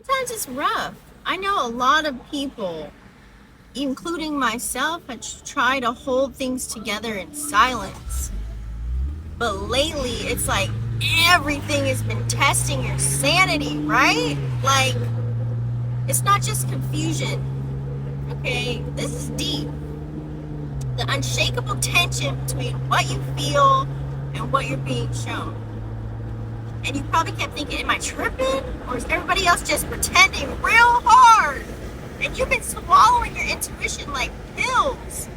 Sometimes it's rough. I know a lot of people, including myself, have tried to hold things together in silence. But lately, it's like everything has been testing your sanity, right? Like, it's not just confusion, okay? This is deep. The unshakable tension between what you feel and what you're being shown. And you probably kept thinking, am I tripping? Or is everybody else just pretending real hard? And you've been swallowing your intuition like pills,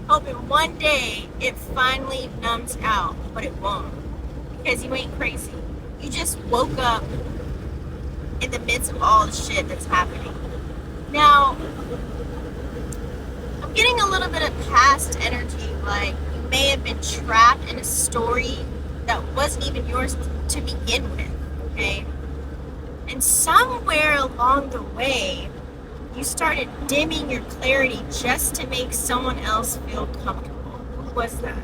hoping one day it finally numbs out, but it won't. Because you ain't crazy. You just woke up in the midst of all the shit that's happening. Now, I'm getting a little bit of past energy, like you may have been trapped in a story that wasn't even yours to begin with, okay? And somewhere along the way, you started dimming your clarity just to make someone else feel comfortable. Who was that?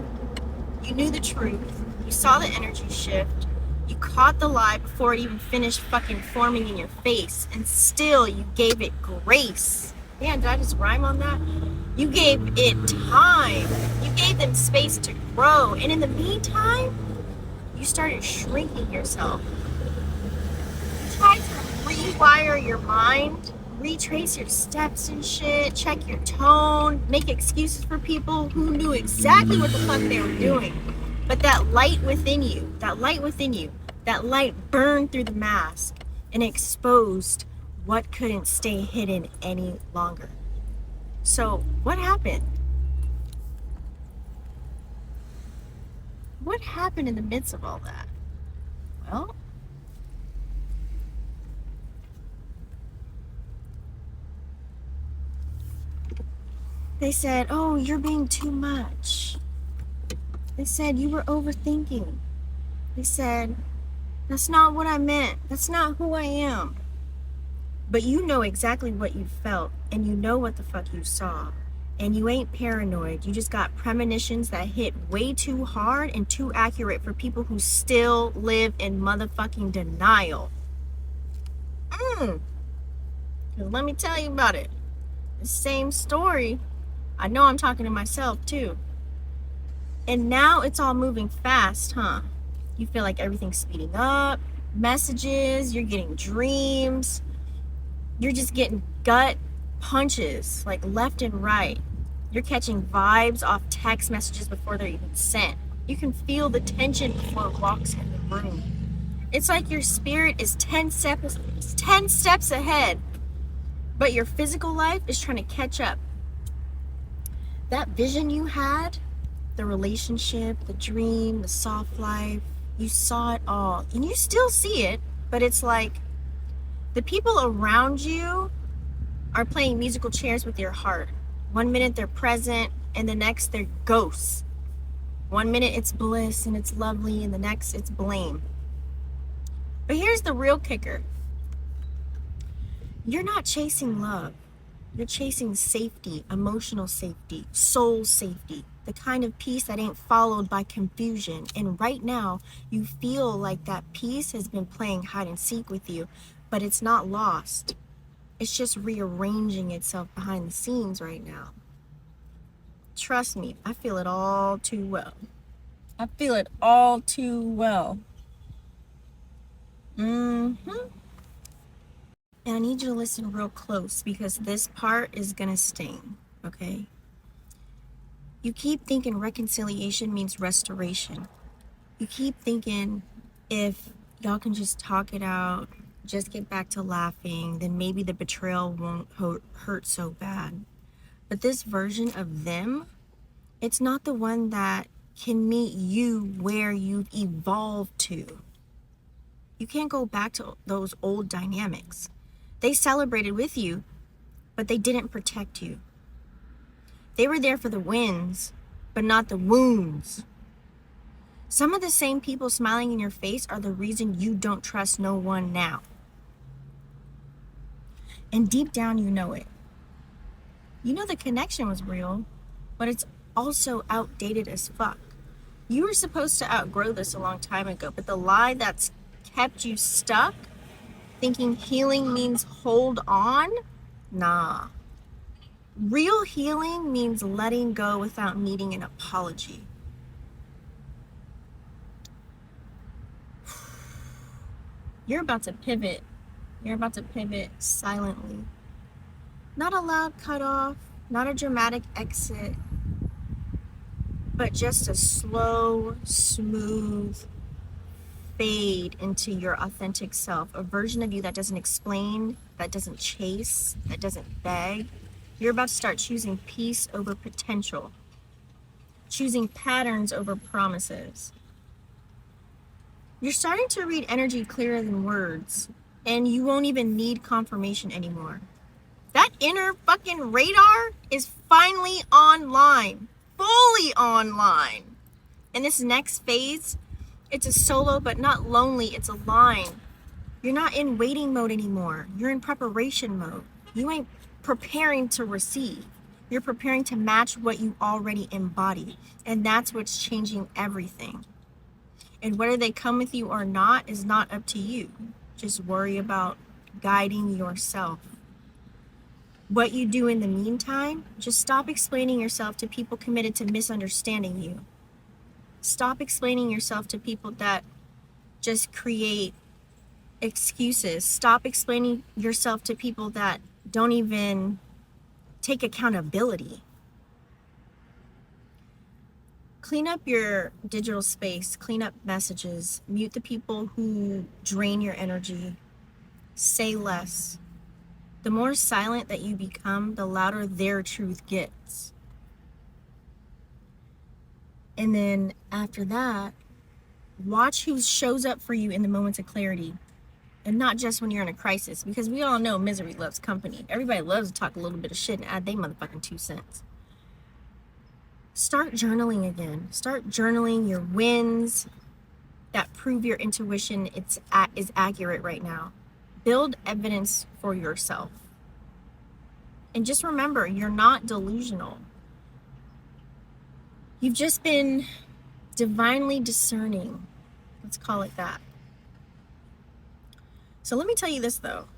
You knew the truth. You saw the energy shift. You caught the lie before it even finished fucking forming in your face. And still, you gave it grace. Yeah, did I just rhyme on that? You gave it time. You gave them space to grow. And in the meantime, you started shrinking yourself. You tried to rewire your mind, retrace your steps and shit, check your tone, make excuses for people who knew exactly what the fuck they were doing. But that light within you, that light burned through the mask and exposed what couldn't stay hidden any longer. So, what happened? What happened in the midst of all that? Well, they said, oh, you're being too much. They said you were overthinking. They said, that's not what I meant. That's not who I am. But you know exactly what you felt, and you know what the fuck you saw. And you ain't paranoid. You just got premonitions that hit way too hard and too accurate for people who still live in motherfucking denial. Because let me tell you about it. The same story. I know I'm talking to myself too. And now it's all moving fast, huh? You feel like everything's speeding up, messages, you're getting dreams, you're just getting gut punches, like left and right. You're catching vibes off text messages before they're even sent. You can feel the tension before it walks in the room. It's like your spirit is 10 steps ahead, but your physical life is trying to catch up. That vision you had, the relationship, the dream, the soft life, you saw it all. And you still see it, but it's like the people around you are playing musical chairs with your heart. One minute they're present, and the next they're ghosts. One minute it's bliss and it's lovely, and the next it's blame. But here's the real kicker. You're not chasing love. You're chasing safety, emotional safety, soul safety, the kind of peace that ain't followed by confusion. And right now, you feel like that peace has been playing hide and seek with you, but it's not lost. It's just rearranging itself behind the scenes right now. Trust me, I feel it all too well. I feel it all too well. And I need you to listen real close because this part is gonna sting, okay? You keep thinking reconciliation means restoration. You keep thinking if y'all can just talk it out, just get back to laughing, then maybe the betrayal won't hurt so bad. But this version of them, it's not the one that can meet you where you've evolved to. You can't go back to those old dynamics. They celebrated with you, but they didn't protect you. They were there for the wins, but not the wounds. Some of the same people smiling in your face are the reason you don't trust no one now. And deep down, you know it. You know the connection was real, but it's also outdated as fuck. You were supposed to outgrow this a long time ago, but the lie that's kept you stuck thinking healing means hold on. Nah. Real healing means letting go without needing an apology. You're about to pivot. You're about to pivot silently. Not a loud cutoff, not a dramatic exit, but just a slow, smooth fade into your authentic self. A version of you that doesn't explain, that doesn't chase, that doesn't beg. You're about to start choosing peace over potential, choosing patterns over promises. You're starting to read energy clearer than words, and you won't even need confirmation anymore. That inner fucking radar is finally online, fully online. And this next phase, it's a solo but not lonely, it's a line. You're not in waiting mode anymore. You're in preparation mode. You ain't preparing to receive. You're preparing to match what you already embody. And that's what's changing everything. And whether they come with you or not is not up to you. Just worry about guiding yourself. What you do in the meantime, just stop explaining yourself to people committed to misunderstanding you. Stop explaining yourself to people that just create excuses. Stop explaining yourself to people that don't even take accountability. Clean up your digital space, clean up messages, mute the people who drain your energy, say less. The more silent that you become, the louder their truth gets. And then after that, watch who shows up for you in the moments of clarity. And not just when you're in a crisis, because we all know misery loves company. Everybody loves to talk a little bit of shit and add their motherfucking 2 cents. Start journaling again. Start journaling your wins that prove your intuition is accurate right now. Build evidence for yourself. And just remember, you're not delusional. You've just been divinely discerning. Let's call it that. So let me tell you this though.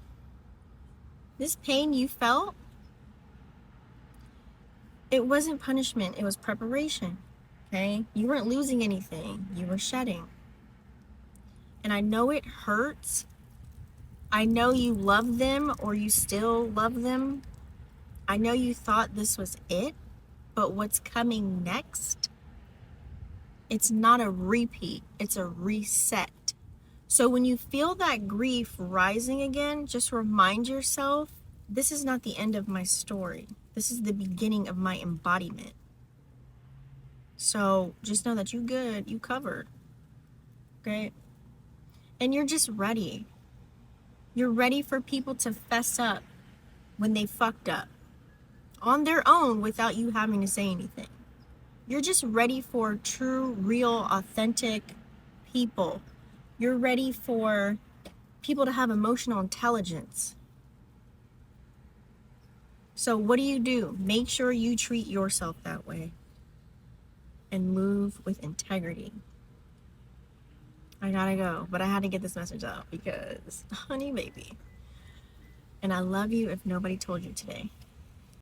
This pain you felt, it wasn't punishment, it was preparation. Okay? You weren't losing anything, you were shedding. And I know it hurts. I know you love them or you still love them. I know you thought this was it, but what's coming next, it's not a repeat, it's a reset. So when you feel that grief rising again, just remind yourself, this is not the end of my story. This is the beginning of my embodiment. So just know that you good, you covered. Okay? And you're just ready. You're ready for people to fess up when they fucked up on their own without you having to say anything. You're just ready for true, real, authentic people. You're ready for people to have emotional intelligence. So what do? Make sure you treat yourself that way and move with integrity. I gotta go, but I had to get this message out because, honey baby, and I love you if nobody told you today.